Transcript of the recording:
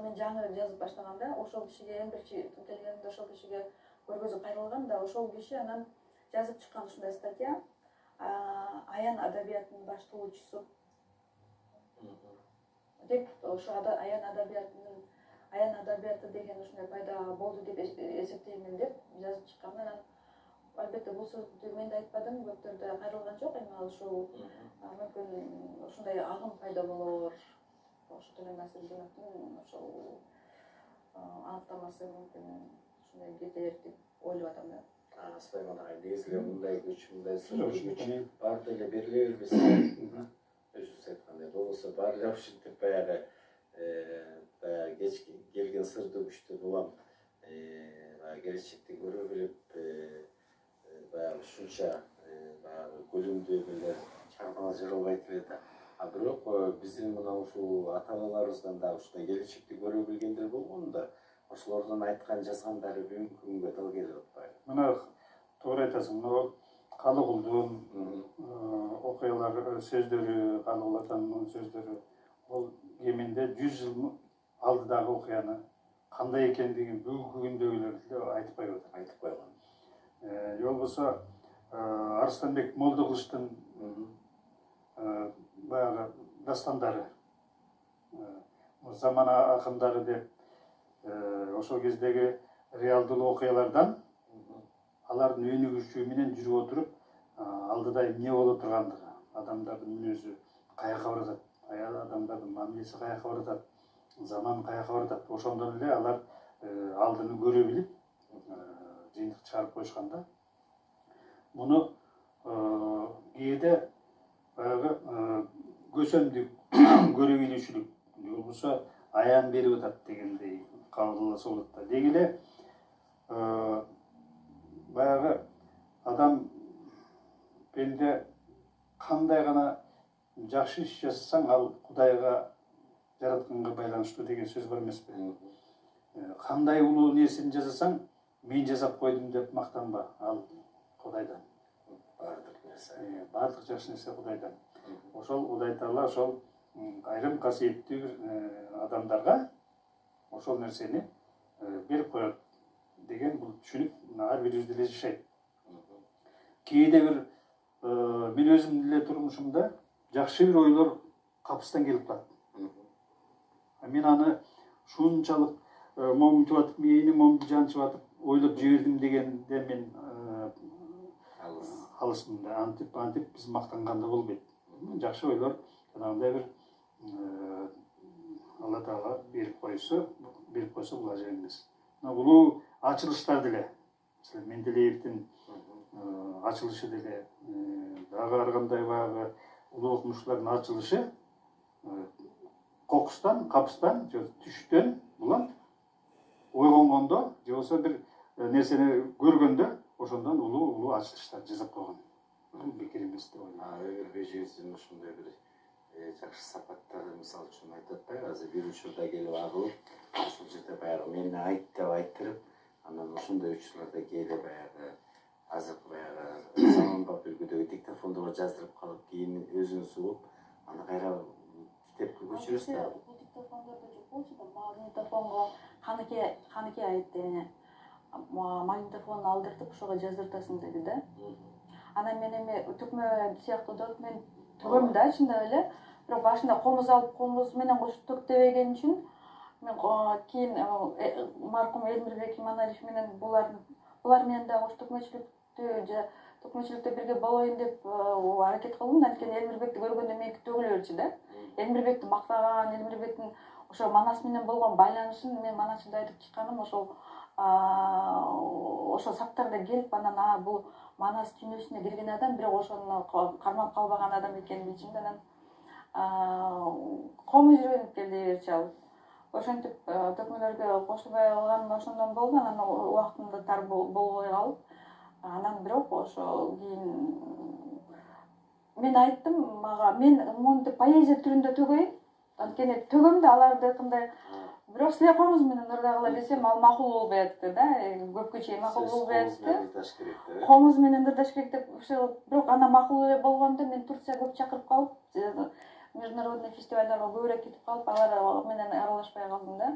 мен жаңы жазып баштаганда ошол кишиге эң биринчи келгенимде ошол кишиге көргөзүп кайрылган да ошол киши анан жазып чыккан ушундай статья аян адабиятынын баштоочусу деп ошо аян адабияты деген ушундай пайда болду деп эсептеймин деп жазып чыккан. Анан албетте бул сөздү мен да айтпадым, көптөр да кайрылган жок. Эми ушул мүмкүн ушундай агым пайда болор. Ошо Төлөй Насирдиновдун ошол анықтамасы мүмкүн ушундай кетер деп ойлоп атам да. Сулайман агай, негизи мындай күч, мындай күч бар деле бериле бербесе, өзүңүз айткандай болбосо бар эле ушинтип баягы кеч келген сырдуу күчтөр улам келечекти көрө билип баягы ушунча баягы көлөмдүү эмелер чыгармалар жаралбайт эле да. Бирок биздин мына ушул ата-аналарыбыздан дагы ушундай келечекти көрө билгендер болгон да, ошолордун айткан жазгандары бүгүнкү күнгө дал келип атпайбы. Мына туура айтасың. Мына Калыгулдун окуялар сөздөрү, Калыгул атанын сөздөрү ол кеминде 100 жыл алдыдагы окуяны кандай экендигин бүгүнкү күндөгүлөр деле айтып койгон. Же болбосо Арыстанбек Молдокулучтун баягы дастандары, заман акындары деп ошол кездеги реалдуу окуялардан алардын өнүгүшү менен жүрүп отуруп алдыда эмне боло тургандыгы, адамдардын мүнөзү каяка баратат, адамдардын мамилеси каяка баратат, заман каяка баратат, ошондон эле алар алдыны көрө билип жыйынтык чыгарып коюшкан да. Муну кээде баягы көсөмдүк, көрө билүүчүлүк, же болбосо аян берип атат дегендей кабылдаса болот да. Деги эле баягы адам пенде кандай гана жакшы иш жасасаң, ал Кудайга, жаратканга байланыштуу деген сөз бар эмеспи? Кандай улуу нерсени жасасаң, мен жасап койдум деп мактанба, ал Кудайдан. Бардык жакшы нерсе Кудайдан. Ошол Кудай Таала ошол айрым касиеттүү адамдарга ошол нерсени берип коет деген бул түшүнүк ар бирибизде эле жашайт. Кээде бир мен өзүм деле турмушумда жакшы бир ойлор капыстан келип калат. Мен аны шунчалык момунтуп атып, мээни момду жанчып атып ойлоп жибердим дегенде мен алысмын да. Антип биз мактанганда болбойт. Жакшы ойлор жанагындай бир Алла Таала берип койсо бул ажайып эмес. Бул ачылыштар деле, мисалы Менделеевдин ачылышы деле, дагы ар кандай баягы улуу окумуштуулардын ачылышы кокустан, капыстан, түштөн булам ойгонгондо, же болбосо бир нерсени көргөндө ошондон улуу ачылыштар жасап койгон. Бул бекер эмес деп ойлойм. Эгер бежибиздин ушундай бир жакшы сапаттары мисалы үчүн айтып атпайбы, азыр бир учурда келип агылып, ошол жерде баягы мени айт деп айттырып, анан ошондой учурларда кээде баягы азыркы баягы заманбап үлгүдөгү диктофондорго жаздырып калып, кийин өзүңүз угуп, аны кайра китепке көчүрөсүз да. Бул диктофондордо жок болчу да, магнитофонго Каныке айтты. Магнитофон алдыртып, ошого жаздыртасың деди да. Анан мен эми төкмө сыяктуу да мен төгөм да, чындап эле. Бирок башында комуз алып, комуз менен кошуп төктөбөгөн үчүн мен кийин маркум Элмирбек Иманалиев менен булар менен да кош төкмөчүлүктө бирге болоюн деп аракет кылдым. Анткени Элмирбекти көргөндө меники төгүлө берчү да. Элмирбекти мактаган, Элмирбектин ошо Манас менен болгон байланышын мен Манасчыда айтып чыкканым ошол саптарда келип, анан бул Манас дүйнөсүнө кирген адам, бирок ошону кармап калбаган адам экенин билчүмүн. Анан комуз жүргөнүп келди берчи ал. Ошентип төкмөлөргө кошулбай калганым ошондон болду. Анан убактымда тар болбой калып, анан бирок ошо кийин мен айттым, мага мен монтип поэзия түрүндө төгөйүн. Анткени төгөм да аларды кандай бирок силе комуз менен ырдагыла десем, ал макул болбой атты да. Көпкө чейин макул болбой атты. Комуз менен ырдаш керек деп ошол, бирок ана макул эле болгондо мен Турцияга көп чакырып калып, международный фестивалдарга көбүрөөк кетип калып, алар менен аралашпай калдым да.